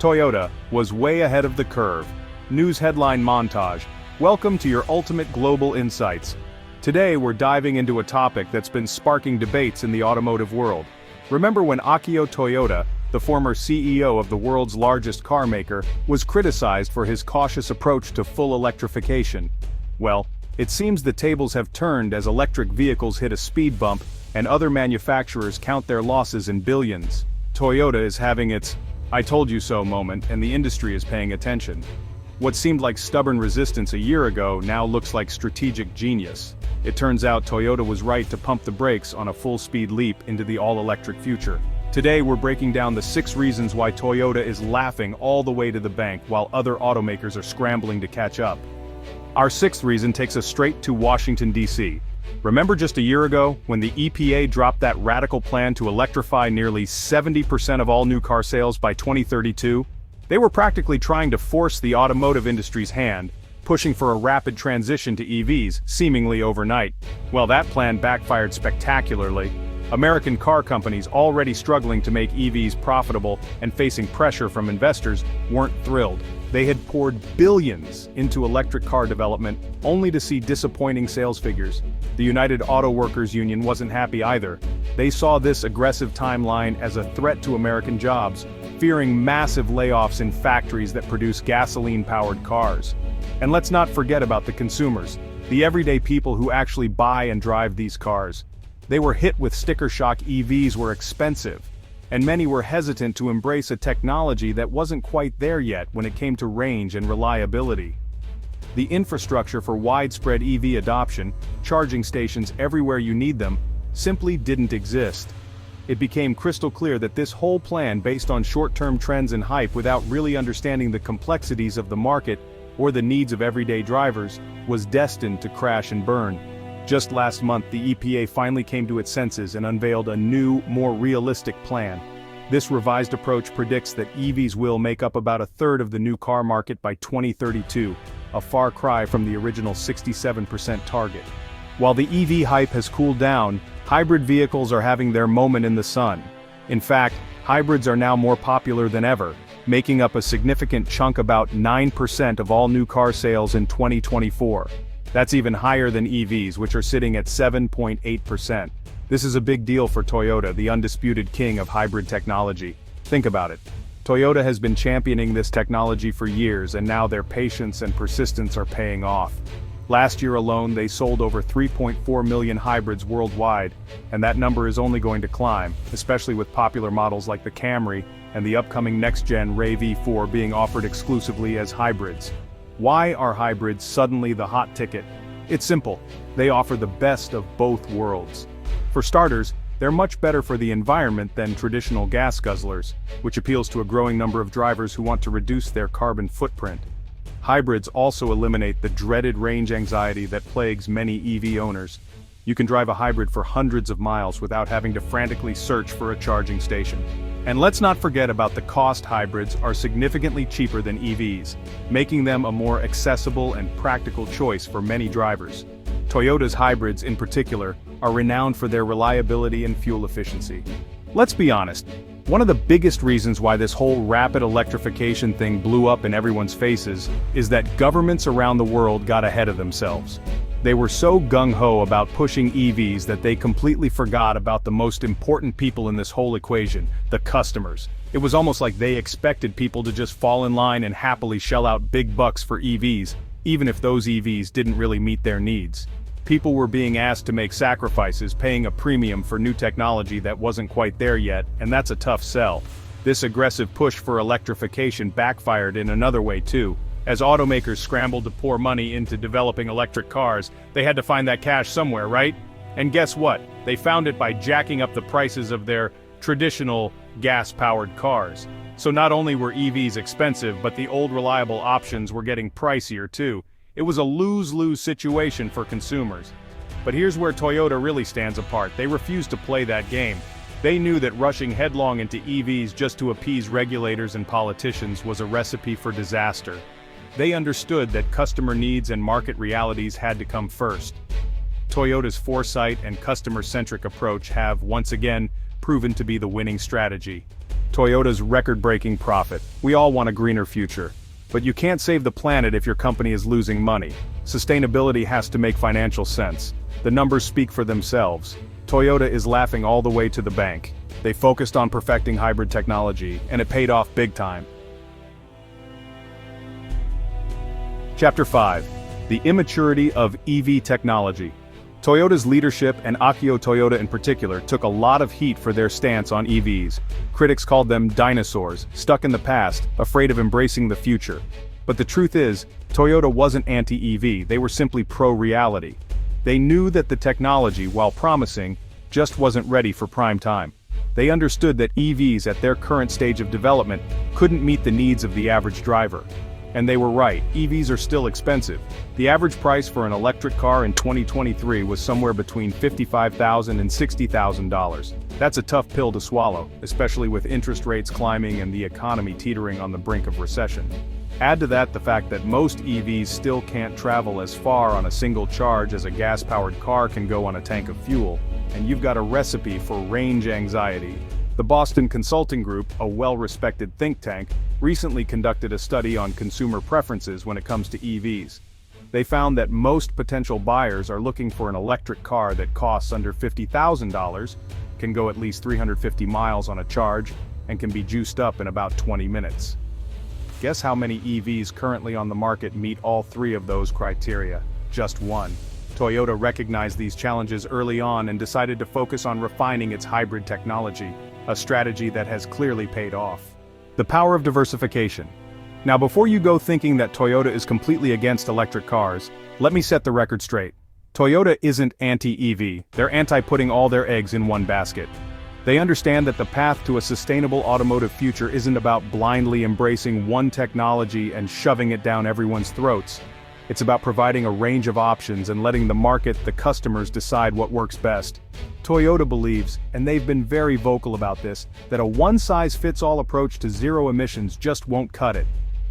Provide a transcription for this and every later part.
Toyota was way ahead of the curve. News headline montage. Welcome to your ultimate global insights. Today we're diving into a topic that's been sparking debates in the automotive world. Remember when Akio Toyoda, the former CEO of the world's largest car maker, was criticized for his cautious approach to full electrification? Well, it seems the tables have turned as electric vehicles hit a speed bump and other manufacturers count their losses in billions. Toyota is having its "I told you so" moment, and the industry is paying attention. What seemed like stubborn resistance a year ago now looks like strategic genius. It turns out Toyota was right to pump the brakes on a full-speed leap into the all-electric future. Today we're breaking down the 6 reasons why Toyota is laughing all the way to the bank while other automakers are scrambling to catch up. Our 6th reason takes us straight to Washington, D.C. Remember just a year ago, when the EPA dropped that radical plan to electrify nearly 70% of all new car sales by 2032? They were practically trying to force the automotive industry's hand, pushing for a rapid transition to EVs, seemingly overnight. Well, that plan backfired spectacularly. American car companies, already struggling to make EVs profitable and facing pressure from investors, weren't thrilled. They had poured billions into electric car development, only to see disappointing sales figures. The United Auto Workers Union wasn't happy either. They saw this aggressive timeline as a threat to American jobs, fearing massive layoffs in factories that produce gasoline-powered cars. And let's not forget about the consumers, the everyday people who actually buy and drive these cars. They were hit with sticker shock. EVs were expensive, and many were hesitant to embrace a technology that wasn't quite there yet when it came to range and reliability. The infrastructure for widespread EV adoption, charging stations everywhere you need them, simply didn't exist. It became crystal clear that this whole plan, based on short-term trends and hype without really understanding the complexities of the market or the needs of everyday drivers, was destined to crash and burn. Just last month, the EPA finally came to its senses and unveiled a new, more realistic plan. This revised approach predicts that EVs will make up about a third of the new car market by 2032, a far cry from the original 67% target. While the EV hype has cooled down, hybrid vehicles are having their moment in the sun. In fact, hybrids are now more popular than ever, making up a significant chunk, about 9% of all new car sales in 2024. That's even higher than EVs, which are sitting at 7.8%. This is a big deal for Toyota, the undisputed king of hybrid technology. Think about it. Toyota has been championing this technology for years, and now their patience and persistence are paying off. Last year alone, they sold over 3.4 million hybrids worldwide, and that number is only going to climb, especially with popular models like the Camry and the upcoming next-gen Ray V4 being offered exclusively as hybrids. Why are hybrids suddenly the hot ticket? It's simple. They offer the best of both worlds. For starters, they're much better for the environment than traditional gas guzzlers, which appeals to a growing number of drivers who want to reduce their carbon footprint. Hybrids also eliminate the dreaded range anxiety that plagues many EV owners. You can drive a hybrid for hundreds of miles without having to frantically search for a charging station. And let's not forget about the cost. Hybrids are significantly cheaper than EVs, making them a more accessible and practical choice for many drivers. Toyota's hybrids, in particular, are renowned for their reliability and fuel efficiency. Let's be honest, one of the biggest reasons why this whole rapid electrification thing blew up in everyone's faces is that governments around the world got ahead of themselves. They were so gung-ho about pushing EVs that they completely forgot about the most important people in this whole equation, the customers. It was almost like they expected people to just fall in line and happily shell out big bucks for EVs, even if those EVs didn't really meet their needs. People were being asked to make sacrifices, paying a premium for new technology that wasn't quite there yet, and that's a tough sell. This aggressive push for electrification backfired in another way too. As automakers scrambled to pour money into developing electric cars, they had to find that cash somewhere, right? And guess what? They found it by jacking up the prices of their traditional gas-powered cars. So not only were EVs expensive, but the old reliable options were getting pricier too. It was a lose-lose situation for consumers. But here's where Toyota really stands apart. They refused to play that game. They knew that rushing headlong into EVs just to appease regulators and politicians was a recipe for disaster. They understood that customer needs and market realities had to come first. Toyota's foresight and customer-centric approach have, once again, proven to be the winning strategy. Toyota's record-breaking profit. We all want a greener future. But you can't save the planet if your company is losing money. Sustainability has to make financial sense. The numbers speak for themselves. Toyota is laughing all the way to the bank. They focused on perfecting hybrid technology, and it paid off big time. Chapter 5. The Immaturity of EV Technology. Toyota's leadership, and Akio Toyoda in particular, took a lot of heat for their stance on EVs. Critics called them dinosaurs, stuck in the past, afraid of embracing the future. But the truth is, Toyota wasn't anti-EV, they were simply pro-reality. They knew that the technology, while promising, just wasn't ready for prime time. They understood that EVs at their current stage of development couldn't meet the needs of the average driver. And they were right, EVs are still expensive. The average price for an electric car in 2023 was somewhere between $55,000 and $60,000. That's a tough pill to swallow, especially with interest rates climbing and the economy teetering on the brink of recession. Add to that the fact that most EVs still can't travel as far on a single charge as a gas-powered car can go on a tank of fuel, and you've got a recipe for range anxiety. The Boston Consulting Group, a well-respected think tank, recently conducted a study on consumer preferences when it comes to EVs. They found that most potential buyers are looking for an electric car that costs under $50,000, can go at least 350 miles on a charge, and can be juiced up in about 20 minutes. Guess how many EVs currently on the market meet all three of those criteria? Just one. Toyota recognized these challenges early on and decided to focus on refining its hybrid technology, a strategy that has clearly paid off. The power of diversification. Now before you go thinking that Toyota is completely against electric cars, let me set the record straight. Toyota isn't anti-EV, they're anti-putting all their eggs in one basket. They understand that the path to a sustainable automotive future isn't about blindly embracing one technology and shoving it down everyone's throats. It's about providing a range of options and letting the market, the customers, decide what works best. Toyota believes, and they've been very vocal about this, that a one-size-fits-all approach to zero emissions just won't cut it.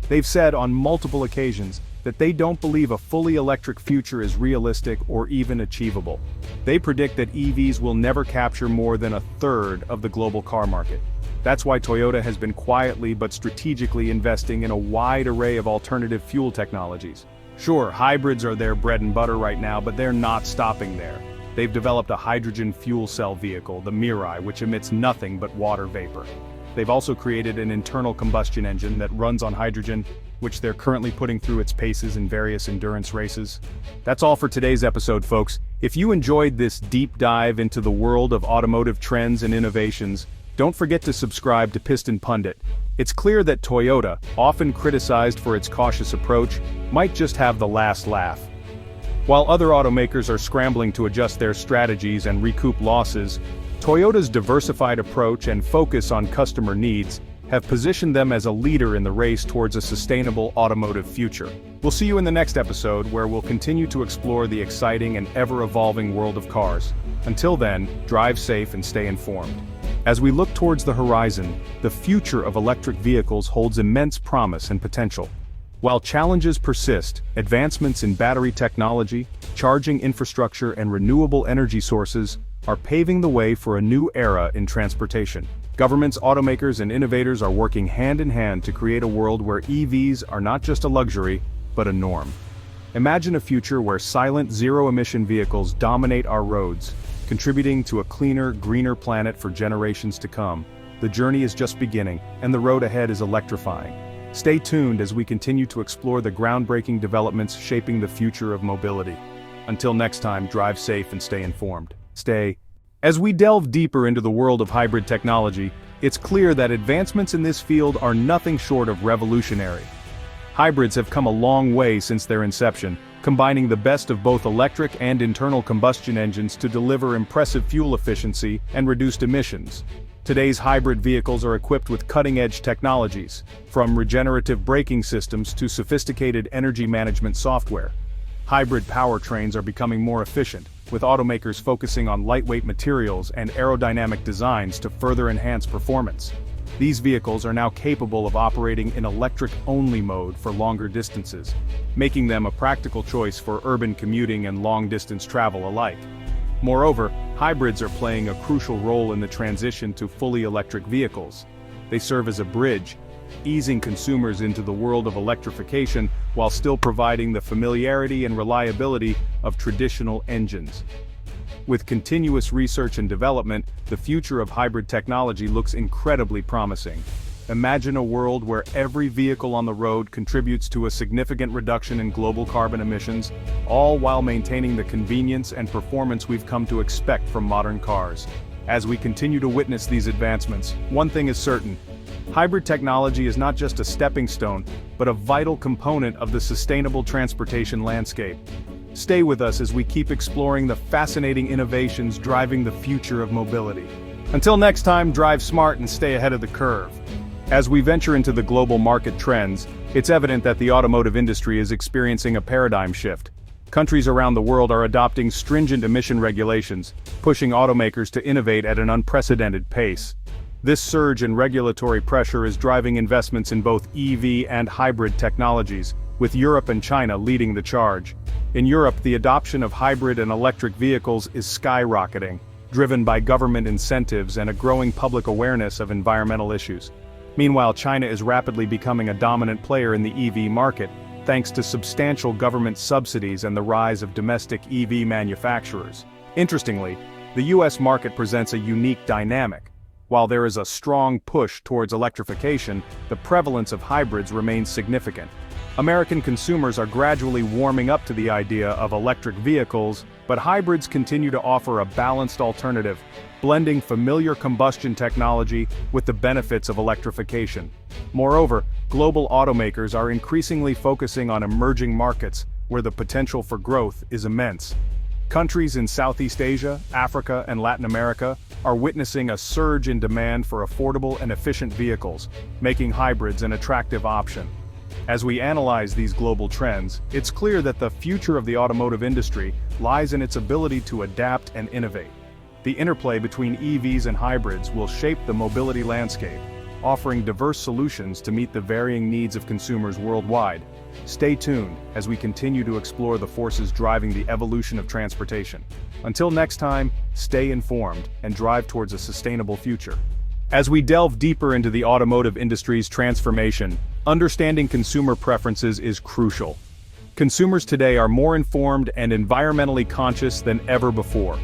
They've said on multiple occasions that they don't believe a fully electric future is realistic or even achievable. They predict that EVs will never capture more than a third of the global car market. That's why Toyota has been quietly but strategically investing in a wide array of alternative fuel technologies. Sure, hybrids are their bread and butter right now, but they're not stopping there. They've developed a hydrogen fuel cell vehicle, the Mirai, which emits nothing but water vapor. They've also created an internal combustion engine that runs on hydrogen, which they're currently putting through its paces in various endurance races. That's all for today's episode, folks. If you enjoyed this deep dive into the world of automotive trends and innovations, don't forget to subscribe to Piston Pundit. It's clear that Toyota, often criticized for its cautious approach, might just have the last laugh. While other automakers are scrambling to adjust their strategies and recoup losses, Toyota's diversified approach and focus on customer needs have positioned them as a leader in the race towards a sustainable automotive future. We'll see you in the next episode, where we'll continue to explore the exciting and ever-evolving world of cars. Until then, drive safe and stay informed. As we look towards the horizon, the future of electric vehicles holds immense promise and potential. While challenges persist, advancements in battery technology, charging infrastructure, and renewable energy sources are paving the way for a new era in transportation. Governments, automakers, and innovators are working hand in hand to create a world where EVs are not just a luxury, but a norm. Imagine a future where silent, zero-emission vehicles dominate our roads, contributing to a cleaner, greener planet for generations to come. The journey is just beginning, and the road ahead is electrifying. Stay tuned as we continue to explore the groundbreaking developments shaping the future of mobility. Until next time, drive safe and stay informed. As we delve deeper into the world of hybrid technology, it's clear that advancements in this field are nothing short of revolutionary. Hybrids have come a long way since their inception, combining the best of both electric and internal combustion engines to deliver impressive fuel efficiency and reduced emissions. Today's hybrid vehicles are equipped with cutting-edge technologies, from regenerative braking systems to sophisticated energy management software. Hybrid powertrains are becoming more efficient, with automakers focusing on lightweight materials and aerodynamic designs to further enhance performance. These vehicles are now capable of operating in electric-only mode for longer distances, making them a practical choice for urban commuting and long-distance travel alike. Moreover, hybrids are playing a crucial role in the transition to fully electric vehicles. they serve as a bridge, easing consumers into the world of electrification while still providing the familiarity and reliability of traditional engines. With continuous research and development, the future of hybrid technology looks incredibly promising. Imagine a world where every vehicle on the road contributes to a significant reduction in global carbon emissions, all while maintaining the convenience and performance we've come to expect from modern cars. As we continue to witness these advancements, one thing is certain: hybrid technology is not just a stepping stone, but a vital component of the sustainable transportation landscape. Stay with us as we keep exploring the fascinating innovations driving the future of mobility. Until next time, drive smart and stay ahead of the curve. As we venture into the global market trends, it's evident that the automotive industry is experiencing a paradigm shift. Countries around the world are adopting stringent emission regulations, pushing automakers to innovate at an unprecedented pace. This surge in regulatory pressure is driving investments in both EV and hybrid technologies, with Europe and China leading the charge. In Europe, the adoption of hybrid and electric vehicles is skyrocketing, driven by government incentives and a growing public awareness of environmental issues. Meanwhile, China is rapidly becoming a dominant player in the EV market, thanks to substantial government subsidies and the rise of domestic EV manufacturers. Interestingly, the US market presents a unique dynamic. While there is a strong push towards electrification, the prevalence of hybrids remains significant. American consumers are gradually warming up to the idea of electric vehicles, but hybrids continue to offer a balanced alternative, blending familiar combustion technology with the benefits of electrification. Moreover, global automakers are increasingly focusing on emerging markets, where the potential for growth is immense. Countries in Southeast Asia, Africa, and Latin America are witnessing a surge in demand for affordable and efficient vehicles, making hybrids an attractive option. As we analyze these global trends, it's clear that the future of the automotive industry lies in its ability to adapt and innovate. The interplay between EVs and hybrids will shape the mobility landscape, offering diverse solutions to meet the varying needs of consumers worldwide. Stay tuned as we continue to explore the forces driving the evolution of transportation. Until next time, stay informed and drive towards a sustainable future. As we delve deeper into the automotive industry's transformation, understanding consumer preferences is crucial. Consumers today are more informed and environmentally conscious than ever before.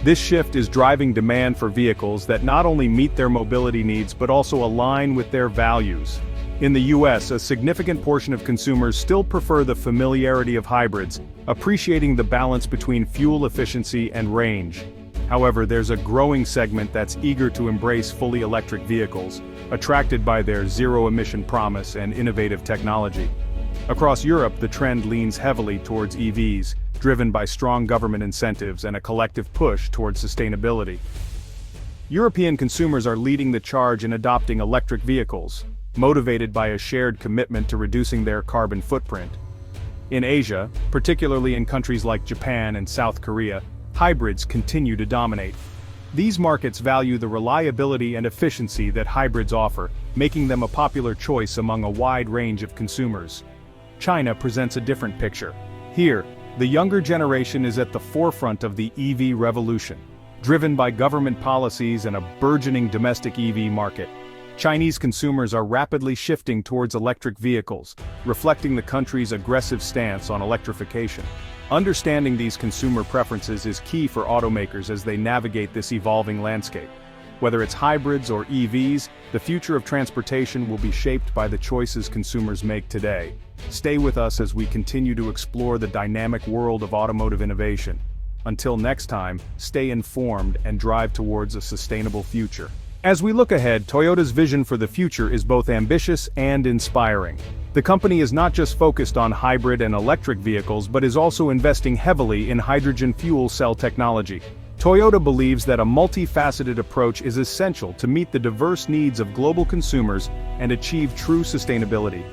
This shift is driving demand for vehicles that not only meet their mobility needs but also align with their values. In the US, a significant portion of consumers still prefer the familiarity of hybrids, appreciating the balance between fuel efficiency and range. However, there's a growing segment that's eager to embrace fully electric vehicles, attracted by their zero-emission promise and innovative technology. Across Europe, the trend leans heavily towards EVs, driven by strong government incentives and a collective push towards sustainability. European consumers are leading the charge in adopting electric vehicles, motivated by a shared commitment to reducing their carbon footprint. In Asia, particularly in countries like Japan and South Korea, hybrids continue to dominate. These markets value the reliability and efficiency that hybrids offer, making them a popular choice among a wide range of consumers. China presents a different picture. Here, the younger generation is at the forefront of the EV revolution. Driven by government policies and a burgeoning domestic EV market, Chinese consumers are rapidly shifting towards electric vehicles, reflecting the country's aggressive stance on electrification. Understanding these consumer preferences is key for automakers as they navigate this evolving landscape. Whether it's hybrids or EVs, the future of transportation will be shaped by the choices consumers make today. Stay with us as we continue to explore the dynamic world of automotive innovation. Until next time, stay informed and drive towards a sustainable future. As we look ahead, Toyota's vision for the future is both ambitious and inspiring. The company is not just focused on hybrid and electric vehicles but is also investing heavily in hydrogen fuel cell technology. Toyota believes that a multifaceted approach is essential to meet the diverse needs of global consumers and achieve true sustainability.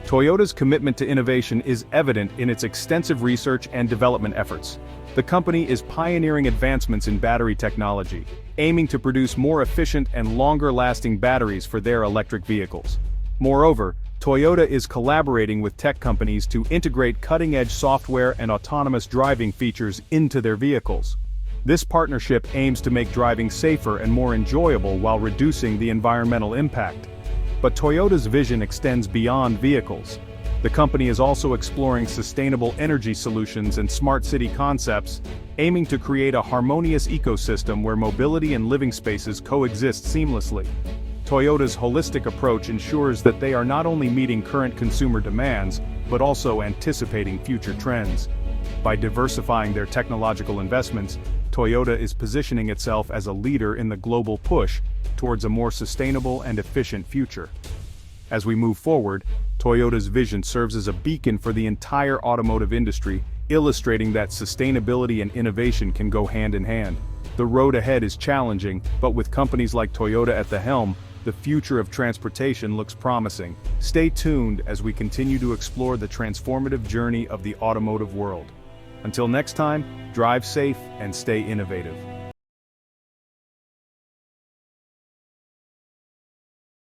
Toyota's commitment to innovation is evident in its extensive research and development efforts. The company is pioneering advancements in battery technology, aiming to produce more efficient and longer-lasting batteries for their electric vehicles. Moreover, Toyota is collaborating with tech companies to integrate cutting-edge software and autonomous driving features into their vehicles. This partnership aims to make driving safer and more enjoyable while reducing the environmental impact. But Toyota's vision extends beyond vehicles. The company is also exploring sustainable energy solutions and smart city concepts, aiming to create a harmonious ecosystem where mobility and living spaces coexist seamlessly. Toyota's holistic approach ensures that they are not only meeting current consumer demands, but also anticipating future trends. By diversifying their technological investments, Toyota is positioning itself as a leader in the global push towards a more sustainable and efficient future. As we move forward, Toyota's vision serves as a beacon for the entire automotive industry, illustrating that sustainability and innovation can go hand in hand. The road ahead is challenging, but with companies like Toyota at the helm, the future of transportation looks promising. Stay tuned as we continue to explore the transformative journey of the automotive world. Until next time, drive safe and stay innovative.